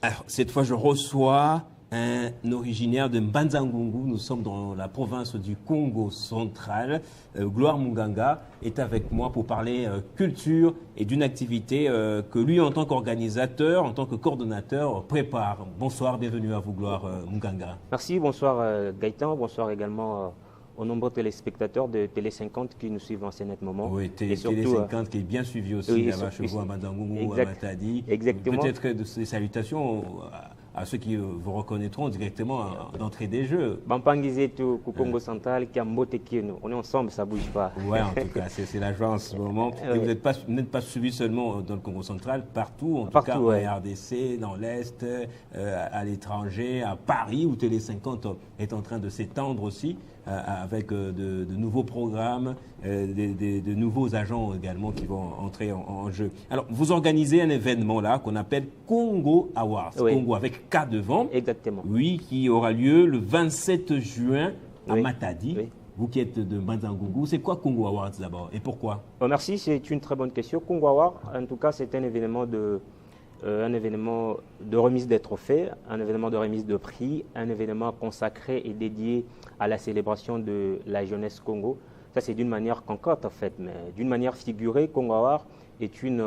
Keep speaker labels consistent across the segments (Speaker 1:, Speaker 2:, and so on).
Speaker 1: Alors, cette fois, je reçois un originaire de Mbanza-Ngungu. Nous sommes dans la province du Congo central. Gloire Munganga est avec moi pour parler culture et d'une activité que lui, en tant qu'organisateur, en tant que coordonnateur, prépare. Bonsoir, bienvenue à vous, Gloire Munganga.
Speaker 2: Merci, bonsoir Gaëtan, bonsoir également aux nombreux téléspectateurs de Télé 50 qui nous suivent en ce moment.
Speaker 1: Oui, Télé 50 qui est bien suivi aussi
Speaker 2: oui,
Speaker 1: là-bas chez vous à Mbanza-Ngungu, à Matadi.
Speaker 2: Exactement.
Speaker 1: Peut-être que des salutations à ceux qui vous reconnaîtront directement d'entrée des jeux.
Speaker 2: Bampangizetu, Congo central, Kiambote Kieno. On est ensemble, ça ne bouge pas.
Speaker 1: Oui, en tout cas, c'est la joie en ce moment. Et vous n'êtes pas suivi seulement dans le Congo central, partout, en tout cas en RDC, dans l'Est, à l'étranger, à Paris, où Télé 50 est en train de s'étendre aussi, avec de nouveaux programmes, de nouveaux agents également qui vont entrer en jeu. Alors, vous organisez un événement là qu'on appelle Congo Awards, Congo avec K devant.
Speaker 2: Exactement.
Speaker 1: Oui, qui aura lieu le 27 juin à Matadi.
Speaker 2: Oui.
Speaker 1: Vous qui êtes de Mbanza-Ngungu, c'est quoi Congo Awards d'abord et pourquoi?
Speaker 2: Merci, c'est une très bonne question. Congo Awards, en tout cas, c'est un événement de remise des trophées, un événement de remise de prix, un événement consacré et dédié à la célébration de la jeunesse Congo. Ça, c'est d'une manière concrète en fait, mais d'une manière figurée, Congo Awards est une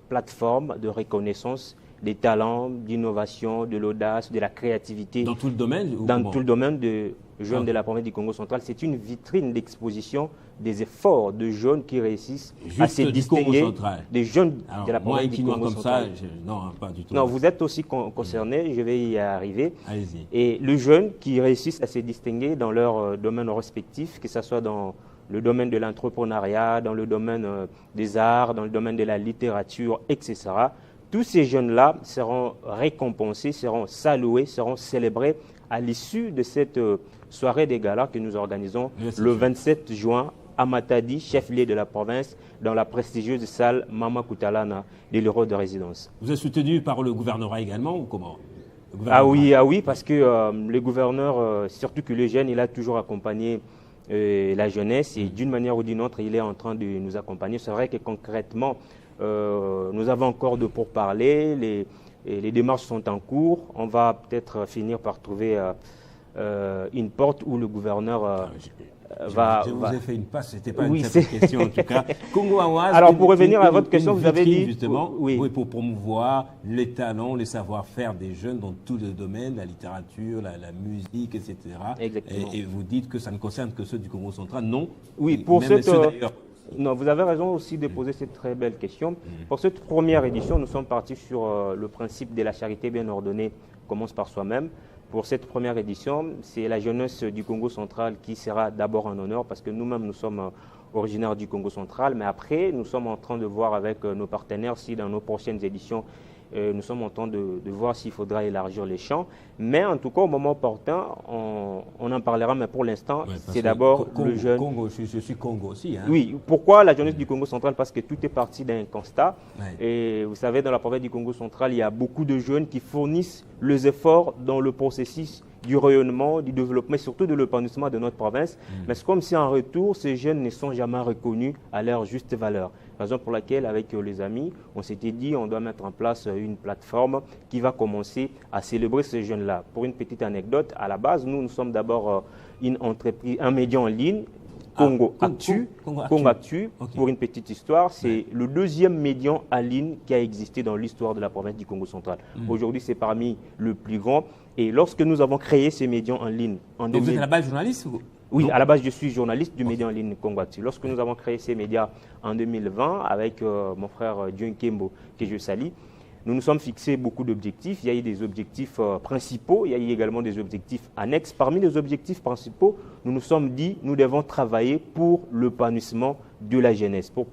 Speaker 2: plateforme de reconnaissance des talents, d'innovation, de l'audace, de la créativité.
Speaker 1: Dans tout le domaine
Speaker 2: Dans tout le domaine de jeunes de la province du Congo central. C'est une vitrine d'exposition des efforts de jeunes qui réussissent à se distinguer, des jeunes de la province du Congo central.
Speaker 1: Non, pas du tout.
Speaker 2: Non, vous êtes aussi concerné, je vais y arriver.
Speaker 1: Allez-y.
Speaker 2: Et les jeunes qui réussissent à se distinguer dans leur domaine respectif, que ce soit dans le domaine de l'entrepreneuriat, dans le domaine des arts, dans le domaine de la littérature, etc. Tous ces jeunes-là seront récompensés, seront salués, seront célébrés à l'issue de cette soirée des galas que nous organisons le 27 juin à Matadi, chef-lieu de la province, dans la prestigieuse salle Mama Kutalana de l'Euro de résidence.
Speaker 1: Vous êtes soutenu par le gouvernorat également ou comment?
Speaker 2: Ah oui, parce que le gouverneur, surtout que le jeune, il a toujours accompagné la jeunesse et d'une manière ou d'une autre, il est en train de nous accompagner. C'est vrai que concrètement, nous avons encore de pourparlers, les démarches sont en cours. On va peut-être finir par trouver une porte où le gouverneur
Speaker 1: Je vous ai fait une passe, ce n'était pas une simple question en tout cas. Congo Awards.
Speaker 2: Alors pour revenir à votre question, vous avez dit
Speaker 1: justement, pour promouvoir les talents, les savoir-faire des jeunes dans tous les domaines, la littérature, la musique, etc.
Speaker 2: Exactement.
Speaker 1: Et vous dites que ça ne concerne que ceux du Congo central, non?
Speaker 2: Oui, pour cette... Non, vous avez raison aussi de poser cette très belle question. Pour cette première édition, nous sommes partis sur le principe de la charité bien ordonnée commence par soi-même. Pour cette première édition, c'est la jeunesse du Congo central qui sera d'abord en honneur parce que nous-mêmes, nous sommes originaires du Congo central. Mais après, nous sommes en train de voir avec nos partenaires si dans nos prochaines éditions, nous sommes en train de voir s'il faudra élargir les champs. Mais en tout cas, au moment opportun, on en parlera. Mais pour l'instant, c'est d'abord le jeune...
Speaker 1: Congo, je suis Congo aussi. Hein.
Speaker 2: Oui, pourquoi la jeunesse du Congo central? Parce que tout est parti d'un constat. Et vous savez, dans la province du Congo central, il y a beaucoup de jeunes qui fournissent les efforts dans le processus du rayonnement, du développement et surtout de l'épanouissement de notre province. Mais c'est comme si en retour, ces jeunes ne sont jamais reconnus à leur juste valeur. Raison pour laquelle, avec les amis, on s'était dit on doit mettre en place une plateforme qui va commencer à célébrer ces jeunes-là. Pour une petite anecdote, à la base, nous sommes d'abord une entreprise, un média en ligne, Congo Actu. Pour une petite histoire, c'est le deuxième média en ligne qui a existé dans l'histoire de la province du Congo central. Aujourd'hui, c'est parmi le plus grand. Et lorsque nous avons créé ces médias en ligne en 2000...
Speaker 1: Vous êtes à la base journaliste ou...
Speaker 2: Oui, à la base, je suis journaliste du média en ligne Congo Actu. Lorsque nous avons créé ces médias en 2020 avec mon frère Dieu Kembo, que je salue, nous nous sommes fixés beaucoup d'objectifs. Il y a eu des objectifs principaux, il y a eu également des objectifs annexes. Parmi les objectifs principaux, nous nous sommes dit nous devons travailler pour l'épanouissement de la jeunesse. Pour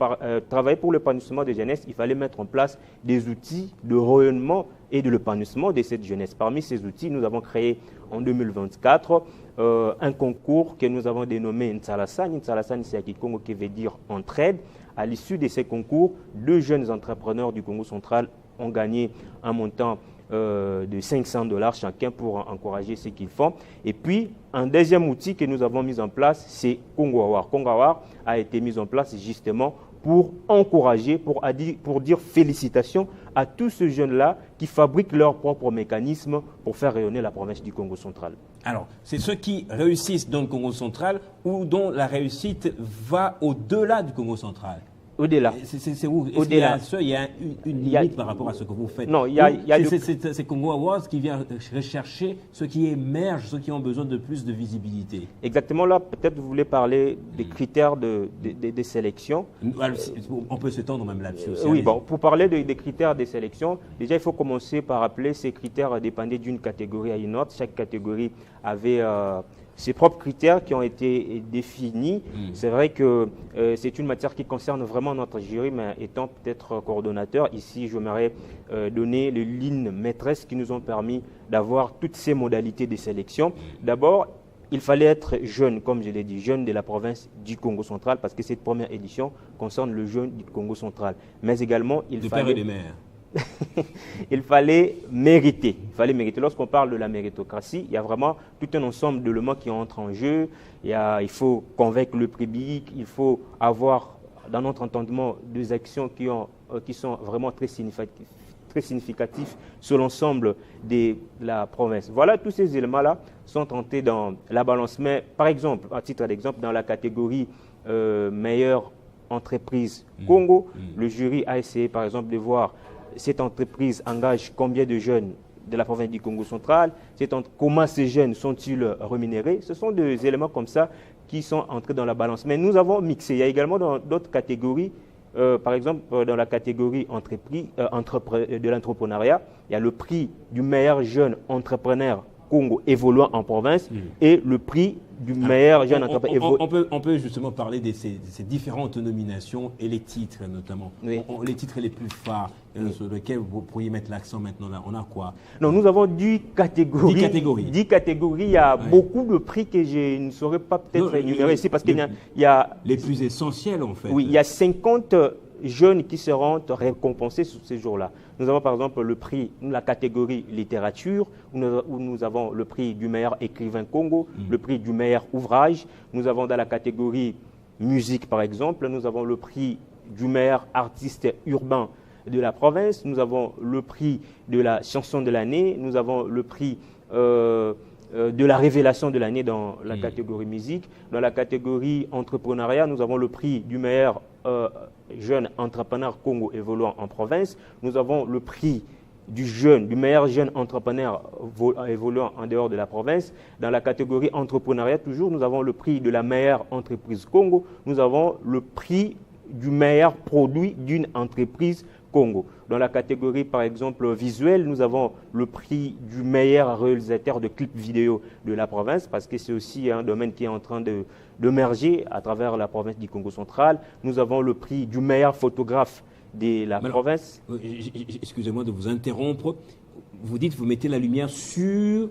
Speaker 2: travailler pour l'épanouissement de la jeunesse, il fallait mettre en place des outils de rayonnement et de l'épanouissement de cette jeunesse. Parmi ces outils, nous avons créé en 2024 un concours que nous avons dénommé Ntsalasan. Ntsalasan, c'est à Kikongo qui veut dire entraide. À l'issue de ces concours, 2 jeunes entrepreneurs du Congo central ont gagné un montant de $500 chacun pour encourager ce qu'ils font. Et puis, un deuxième outil que nous avons mis en place, c'est Congo Award. Congo Award a été mis en place justement pour encourager, pour dire félicitations à tous ces jeunes-là qui fabriquent leurs propres mécanismes pour faire rayonner la province du Congo central.
Speaker 1: Alors, c'est ceux qui réussissent dans le Congo central ou dont la réussite va au-delà du Congo central?
Speaker 2: Au-delà.
Speaker 1: C'est où? Au-delà. Il y a une limite par rapport à ce que vous faites.
Speaker 2: Non,
Speaker 1: c'est Congo Awards qui vient rechercher ceux qui émergent, ceux qui ont besoin de plus de visibilité.
Speaker 2: Exactement. Là, peut-être vous voulez parler des critères de sélection.
Speaker 1: On peut s'étendre même là-dessus.
Speaker 2: Oui, bon, pour parler des critères de sélection, déjà, il faut commencer par rappeler ces critères dépendaient d'une catégorie à une autre. Chaque catégorie avait ses propres critères qui ont été définis. C'est vrai que c'est une matière qui concerne vraiment notre jury, mais étant peut-être coordonnateur, ici, j'aimerais donner les lignes maîtresses qui nous ont permis d'avoir toutes ces modalités de sélection. D'abord, il fallait être jeune, comme je l'ai dit, jeune de la province du Congo central, parce que cette première édition concerne le jeune du Congo central. Mais également, il fallait...
Speaker 1: père et de mère.
Speaker 2: Il fallait mériter. Lorsqu'on parle de la méritocratie, il y a vraiment tout un ensemble d'éléments qui entrent en jeu. Il faut convaincre le public, il faut avoir, dans notre entendement, des actions qui sont vraiment très significatifs sur l'ensemble de la province. Voilà, tous ces éléments-là sont tentés dans la balance. Mais par exemple, à titre d'exemple, dans la catégorie meilleure entreprise Congo, le jury a essayé par exemple de voir cette entreprise engage combien de jeunes de la province du Congo central, comment ces jeunes sont-ils rémunérés. Ce sont des éléments comme ça qui sont entrés dans la balance. Mais nous avons mixé. Il y a également dans d'autres catégories, par exemple dans la catégorie de l'entrepreneuriat, il y a le prix du meilleur jeune entrepreneur Congo évoluant en province et le prix du meilleur jeune entrepreneur.
Speaker 1: On peut justement parler de ces différentes nominations et les titres notamment. Oui. Les titres les plus phares sur lesquels vous pourriez mettre l'accent maintenant là. On a quoi?
Speaker 2: Non, nous avons 10 catégories. 10 catégories. Il y a beaucoup de prix que je ne saurais pas peut-être énumérer ici parce qu'il y a...
Speaker 1: Les plus essentiels en fait.
Speaker 2: Oui, il y a 50 jeunes qui seront récompensés sur ces jours-là. Nous avons par exemple le prix, la catégorie littérature, où nous avons le prix du meilleur écrivain Congo, le prix du meilleur ouvrage. Nous avons dans la catégorie musique par exemple, nous avons le prix du meilleur artiste urbain de la province, nous avons le prix de la chanson de l'année, nous avons le prix de la révélation de l'année dans la catégorie musique. Dans la catégorie entrepreneuriat, nous avons le prix du meilleur jeune entrepreneur Congo évoluant en province. Nous avons le prix du meilleur jeune entrepreneur évoluant en dehors de la province. Dans la catégorie entrepreneuriat, toujours, nous avons le prix de la meilleure entreprise Congo. Nous avons le prix du meilleur produit d'une entreprise Congo. Dans la catégorie, par exemple, visuelle, nous avons le prix du meilleur réalisateur de clips vidéo de la province, parce que c'est aussi un domaine qui est en train d'émerger à travers la province du Congo central. Nous avons le prix du meilleur photographe de la province.
Speaker 1: Excusez-moi de vous interrompre. Vous dites que vous mettez la lumière sur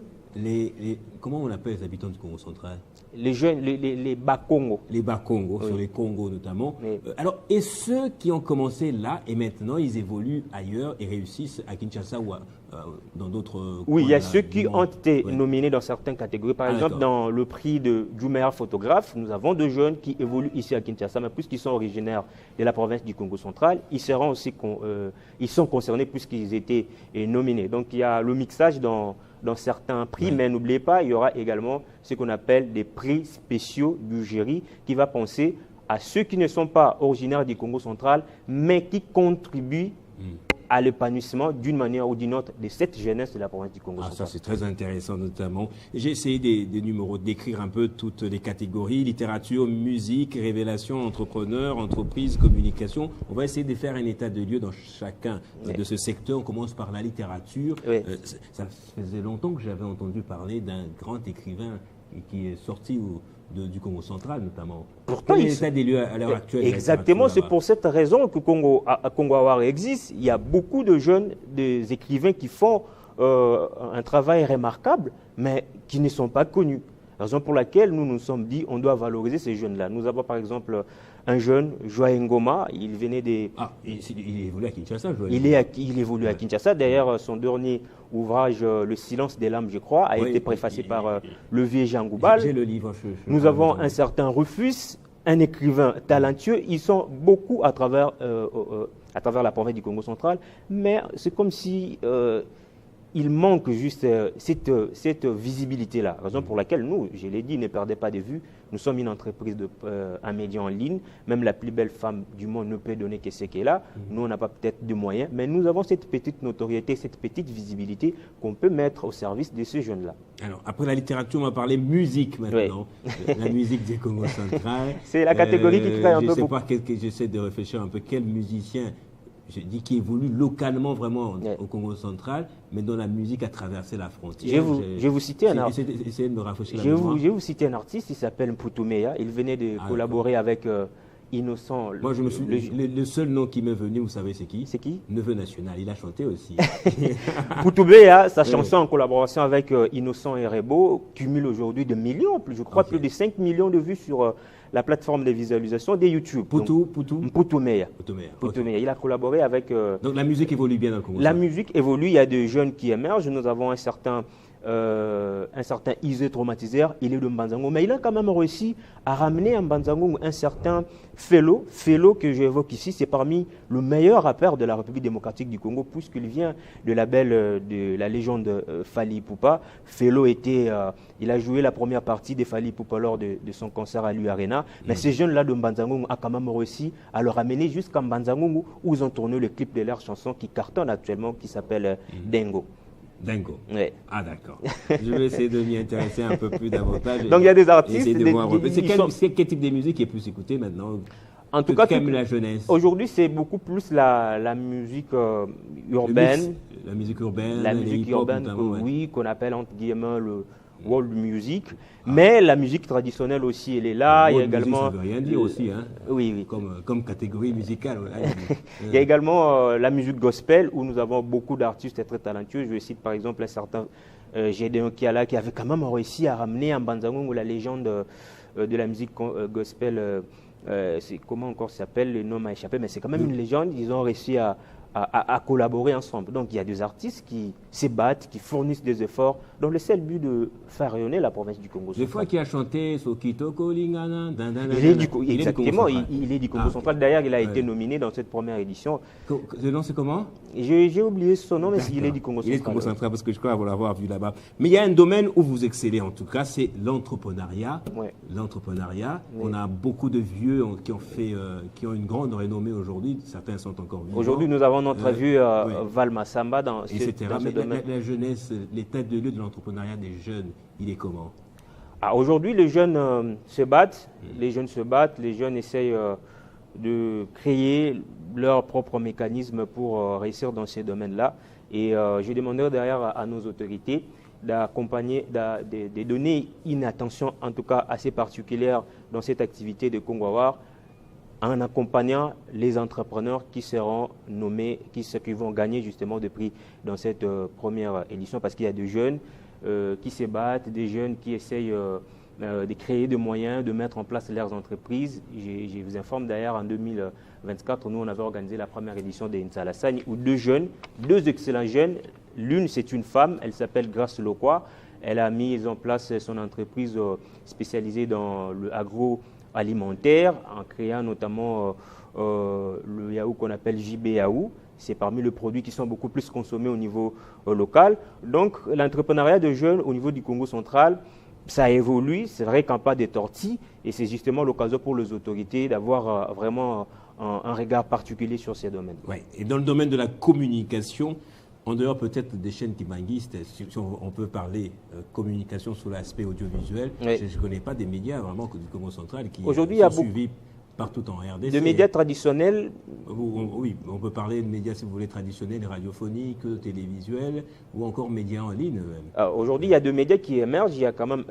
Speaker 1: comment on appelle les habitants du Congo central?
Speaker 2: Les jeunes, les Bas-Congo.
Speaker 1: Les Bas-Congo, sur les Congos notamment. Oui. Alors, et ceux qui ont commencé là et maintenant ils évoluent ailleurs et réussissent à Kinshasa ou dans d'autres...
Speaker 2: Oui, il y a ceux qui ont été nominés dans certaines catégories. Par exemple, dans le prix du meilleur photographe, nous avons deux jeunes qui évoluent ici à Kinshasa, mais puisqu'ils sont originaires de la province du Congo central, ils sont concernés puisqu'ils étaient nominés. Donc, il y a le mixage dans certains prix, mais n'oubliez pas, il y aura également ce qu'on appelle des prix spéciaux du jury qui va penser à ceux qui ne sont pas originaires du Congo central, mais qui contribuent à l'épanouissement d'une manière ou d'une autre de cette jeunesse de la province du Congo central.
Speaker 1: Ça, c'est très intéressant notamment. J'ai essayé des numéros d'écrire un peu toutes les catégories, littérature, musique, révélation, entrepreneur, entreprise, communication. On va essayer de faire un état de lieu dans chacun de ce secteur. On commence par la littérature. Ça faisait longtemps que j'avais entendu parler d'un grand écrivain qui est sorti du Congo central notamment.
Speaker 2: Pourtant,
Speaker 1: quel est l'état des lieux à l'heure actuelle?
Speaker 2: Exactement, c'est pour cette raison que Congo Award existe. Il y a beaucoup de jeunes, des écrivains qui font un travail remarquable, mais qui ne sont pas connus. Raison pour laquelle nous nous sommes dit on doit valoriser ces jeunes-là. Nous avons par exemple un jeune, Joël Ngoma, il venait des...
Speaker 1: il évolue à Kinshasa, Joël.
Speaker 2: Il évolue à Kinshasa. D'ailleurs, son dernier ouvrage, Le silence des lames, je crois, a été préfacé par le vieux Jean Goubal.
Speaker 1: J'ai le livre.
Speaker 2: Nous avons un certain Rufus, un écrivain talentueux, ils sont beaucoup à travers la province du Congo central, mais c'est comme si il manque juste cette visibilité-là. Raison pour laquelle nous, je l'ai dit, ne perdez pas de vue, nous sommes une entreprise, un média en ligne. Même la plus belle femme du monde ne peut donner que ce qu'elle a. Nous, on n'a pas peut-être de moyens, mais nous avons cette petite notoriété, cette petite visibilité qu'on peut mettre au service de ces jeunes-là.
Speaker 1: Alors, après la littérature, on va parler musique maintenant. Oui. La musique du Congo central.
Speaker 2: C'est la catégorie qui crée un peu beaucoup.
Speaker 1: J'essaie de réfléchir un peu quel musicien, je dis, qui évolue localement vraiment au Congo central, mais dont la musique a traversé la frontière.
Speaker 2: Je vais vous citer un artiste.
Speaker 1: Essayez de me rafraîchir la
Speaker 2: mémoire. Je vais vous citer un artiste, il s'appelle Mputu Meya. Il venait de collaborer avec Innocent.
Speaker 1: Moi, je me suis, le seul nom qui m'est venu, vous savez, c'est qui?
Speaker 2: C'est qui?
Speaker 1: Neveu National. Il a chanté aussi.
Speaker 2: Mputu Meya, sa chanson en collaboration avec Innocent et Rebo cumule aujourd'hui de millions, je crois plus de 5 millions de vues sur la plateforme de visualisation de YouTube. Mputu Meya. Il a collaboré avec...
Speaker 1: Donc la musique évolue bien dans le Congo.
Speaker 2: La musique évolue, il y a des jeunes qui émergent. Nous avons un certain Isé Traumatiseur, il est de Mbanzango, mais il a quand même réussi à ramener à Mbanzango un certain Fellow que j'évoque ici. C'est parmi le meilleur rappeur de la République démocratique du Congo, puisqu'il vient de la légende Fally Ipupa. Fellow il a joué la première partie de Fally Ipupa lors de son concert à l'U-Arena. Mais ces jeunes-là de Mbanzango ont quand même réussi à le ramener jusqu'à Mbanzango, où ils ont tourné le clip de leur chanson qui cartonne actuellement, qui s'appelle Dengo.
Speaker 1: Dingo.
Speaker 2: Oui.
Speaker 1: Ah d'accord. Je vais essayer de m'y intéresser un peu plus davantage.
Speaker 2: Donc il y a des artistes.
Speaker 1: C'est quel type de musique qui est plus écouté maintenant?
Speaker 2: En tout cas,
Speaker 1: la jeunesse.
Speaker 2: Aujourd'hui, c'est beaucoup plus la musique urbaine.
Speaker 1: La musique urbaine.
Speaker 2: La musique urbaine, oui, qu'on appelle entre guillemets le world music. Mais la musique traditionnelle aussi, elle est là. Il y a également.
Speaker 1: Ça veut rien dire aussi, hein.
Speaker 2: Oui.
Speaker 1: Comme catégorie musicale.
Speaker 2: Il y a également la musique gospel où nous avons beaucoup d'artistes très talentueux. Je cite par exemple un certain Gédéon Kiala qui avait quand même réussi à ramener en Mbanzango la légende de la musique gospel. Comment encore ça s'appelle? Le nom m'a échappé, mais c'est quand même une légende. Ils ont réussi à collaborer ensemble. Donc il y a des artistes qui se battent, qui fournissent des efforts dans le seul but de faire rayonner la province du Congo central.
Speaker 1: Des fois qui a chanté Sokito Kolingana.
Speaker 2: Exactement, il est du Congo central. D'ailleurs, il a été nominé dans cette première édition.
Speaker 1: Le nom c'est comment?
Speaker 2: J'ai oublié son nom, mais il est du Congo central.
Speaker 1: Il est du Congo central parce que je crois l'avoir vu là-bas. Mais il y a un domaine où vous excellez en tout cas, c'est l'entrepreneuriat. L'entrepreneuriat. On a beaucoup de vieux qui ont une grande renommée aujourd'hui. Certains sont encore vivants.
Speaker 2: Aujourd'hui, nous avons notre vu Val Massamba dans ce domaine.
Speaker 1: La jeunesse, l'état de lieu de l'entrepreneuriat des jeunes, il est comment?
Speaker 2: Aujourd'hui, les jeunes se battent. Les jeunes essayent de créer leur propre mécanisme pour réussir dans ces domaines-là. Et je demanderai derrière à nos autorités d'accompagner, de donner une attention en tout cas assez particulière dans cette activité de Congo-Awar, en accompagnant les entrepreneurs qui seront nommés, qui vont gagner justement des prix dans cette première édition, parce qu'il y a des jeunes qui se battent, des jeunes qui essayent de créer des moyens, de mettre en place leurs entreprises. Je vous informe d'ailleurs, en 2024, nous on avait organisé la première édition de Nsalassani, où deux excellents jeunes, l'une c'est une femme, elle s'appelle Grace Lokwa, elle a mis en place son entreprise spécialisée dans le agroalimentaire, en créant notamment le yaourt qu'on appelle JB Yaourt. C'est parmi les produits qui sont beaucoup plus consommés au niveau local. Donc l'entrepreneuriat de jeunes au niveau du Congo central, ça évolue, c'est vrai qu'en pas des tortilles, et c'est justement l'occasion pour les autorités d'avoir vraiment un regard particulier sur ces domaines.
Speaker 1: Ouais. Et dans le domaine de la communication, en dehors peut-être des chaînes kibanguistes, si on peut parler communication sous l'aspect audiovisuel, oui. Je ne connais pas des médias vraiment du Congo central qui sont suivis partout en RDC.
Speaker 2: De médias traditionnels.
Speaker 1: Oui, on peut parler de médias, si vous voulez, traditionnels, radiophoniques, télévisuels, ou encore médias en ligne.
Speaker 2: Aujourd'hui, il y a deux médias qui émergent. Il y a quand même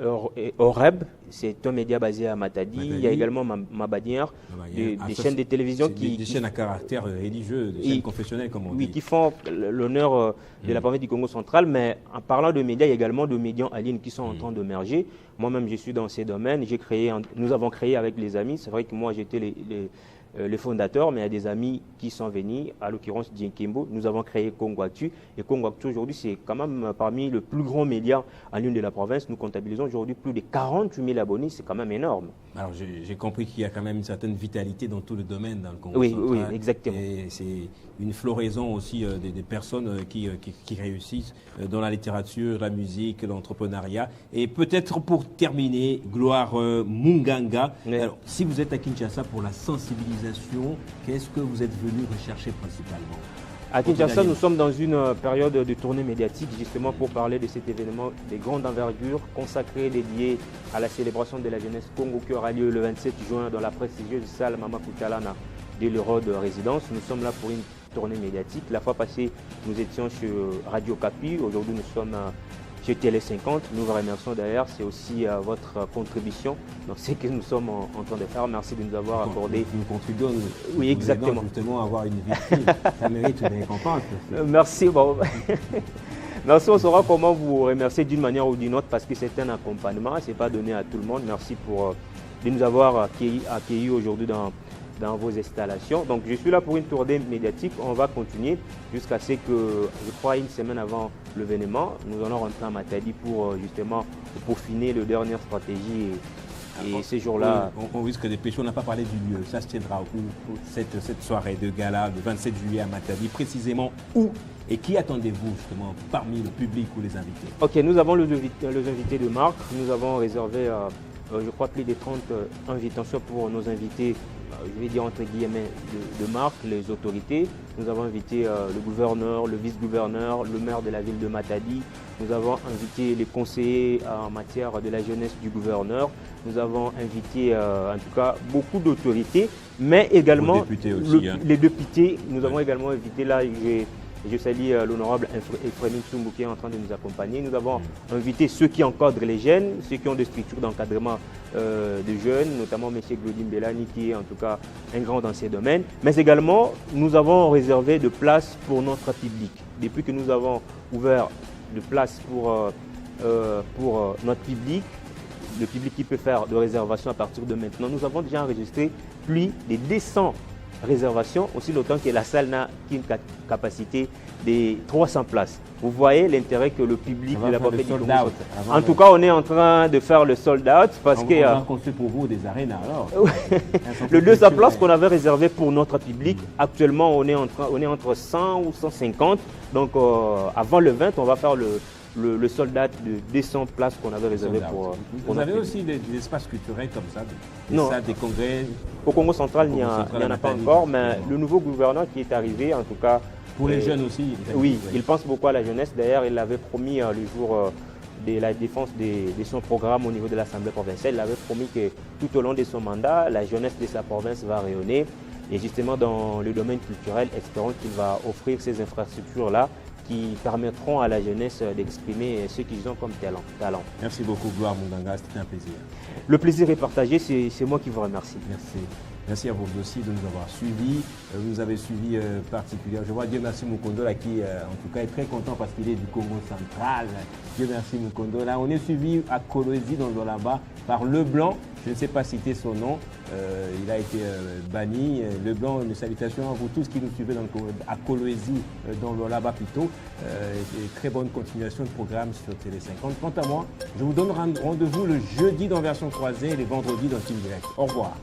Speaker 2: Oreb, c'est un média basé à Matadi. Il y a également Mabadière, des chaînes de télévision
Speaker 1: des chaînes à caractère religieux, des chaînes confessionnelles, comme on dit.
Speaker 2: Oui, qui font l'honneur de la province du Congo central. Mais en parlant de médias, il y a également de médias en ligne qui sont en train d'émerger. Moi-même, je suis dans ces domaines. Nous avons créé avec les amis. C'est vrai que moi, j'étais les fondateurs, mais il y a des amis qui sont venus, à l'occurrence Dienkembo. Nous avons créé Kongwactu. Et Kongwactu, aujourd'hui, c'est quand même parmi les plus grands médias en ligne de la province. Nous comptabilisons aujourd'hui plus de 48 000 abonnés. C'est quand même énorme.
Speaker 1: Alors, j'ai compris qu'il y a quand même une certaine vitalité dans tout le domaine dans le Congo central.
Speaker 2: Oui, exactement.
Speaker 1: Et c'est une floraison aussi des personnes qui réussissent dans la littérature, la musique, l'entrepreneuriat. Et peut-être pour terminer, Gloire Munganga. Oui. Alors, si vous êtes à Kinshasa pour la sensibilisation, qu'est-ce que vous êtes venu rechercher principalement?
Speaker 2: À Kinshasa, nous sommes dans une période de tournée médiatique justement pour parler de cet événement de grande envergure consacré, dédié à la célébration de la jeunesse Congo qui aura lieu le 27 juin dans la prestigieuse salle Mama Kutalana de l'Euro de résidence. Nous sommes là pour une tournée médiatique. La fois passée, nous étions sur Radio Kapi. Aujourd'hui, nous sommes chez Télé 50. Nous vous remercions d'ailleurs. C'est aussi votre contribution. Donc, c'est ce que nous sommes en train de faire. Merci de nous avoir accordé.
Speaker 1: Nous contribuons.
Speaker 2: Oui, exactement.
Speaker 1: Justement, avoir une vitrine. Ça mérite une récompense.
Speaker 2: Merci. Bon. Merci, on saura comment vous remercier d'une manière ou d'une autre parce que c'est un accompagnement. Ce n'est pas donné à tout le monde. Merci de nous avoir accueillis aujourd'hui dans vos installations. Donc je suis là pour une tournée médiatique. On va continuer jusqu'à ce que, je crois, une semaine avant l'événement, nous allons rentrer à Matadi pour justement peaufiner les dernières stratégies. Et ces jours-là...
Speaker 1: On risque de pécher. On n'a pas parlé du lieu. Ça se tiendra où cette soirée de gala le 27 juillet à Matadi. Précisément où et qui attendez-vous justement parmi le public ou les invités?
Speaker 2: Ok, nous avons les invités de marque. Nous avons réservé, je crois, plus de 30 invitations pour nos invités, je vais dire entre guillemets, de marque, les autorités. Nous avons invité le gouverneur, le vice-gouverneur, le maire de la ville de Matadi. Nous avons invité les conseillers en matière de la jeunesse du gouverneur. Nous avons invité en tout cas beaucoup d'autorités, mais également les députés. Nous avons également invité là, je salue l'honorable Ephraim Tsumbu qui est en train de nous accompagner. Nous avons invité ceux qui encadrent les jeunes, ceux qui ont des structures d'encadrement de jeunes, notamment M. Glodin Bellani qui est en tout cas un grand dans ces domaines. Mais également, nous avons réservé de places pour notre public. Depuis que nous avons ouvert de places pour notre public, le public qui peut faire de réservations à partir de maintenant, nous avons déjà enregistré plus de 200 réservation, aussi longtemps que la salle n'a qu'une capacité de 300 places. Vous voyez l'intérêt que le public de la propriété du Congo. En tout cas, on est en train de faire le sold out parce que...
Speaker 1: On va construire pour vous des arénas alors.
Speaker 2: Le 200 places qu'on avait réservé pour notre public, actuellement on est entre 100 ou 150. Donc avant le 20, on va faire le soldat de 200 places qu'on avait réservé pour...
Speaker 1: Vous avez aussi des espaces culturels comme ça, des salles, des congrès?
Speaker 2: Au Congo central, il n'y en a pas encore, mais le nouveau gouverneur qui est arrivé, en tout cas...
Speaker 1: Pour les jeunes aussi.
Speaker 2: Oui, il pense beaucoup à la jeunesse. D'ailleurs, il avait promis le jour de la défense de son programme au niveau de l'Assemblée provinciale, il avait promis que tout au long de son mandat, la jeunesse de sa province va rayonner. Et justement, dans le domaine culturel, espérons qu'il va offrir ces infrastructures-là qui permettront à la jeunesse d'exprimer ce qu'ils ont comme talent.
Speaker 1: Merci beaucoup, Gloire Munganga, c'était un plaisir.
Speaker 2: Le plaisir est partagé, c'est moi qui vous remercie.
Speaker 1: Merci. Merci à vous aussi de nous avoir suivis. Vous nous avez suivis particulièrement. Je vois Dieu merci Mukondo là, qui en tout cas est très content parce qu'il est du Congo central. Dieu merci Mukondo. Là, on est suivi à Kolwezi dans le Lualaba par Leblanc. Je ne sais pas citer son nom. Il a été banni. Leblanc, une salutation à vous tous qui nous suivez à Kolwezi dans le Lualaba plutôt. Et très bonne continuation de programme sur Télé 50. Quant à moi, je vous donne rendez-vous le jeudi dans version croisée et les vendredis dans Team Direct. Au revoir.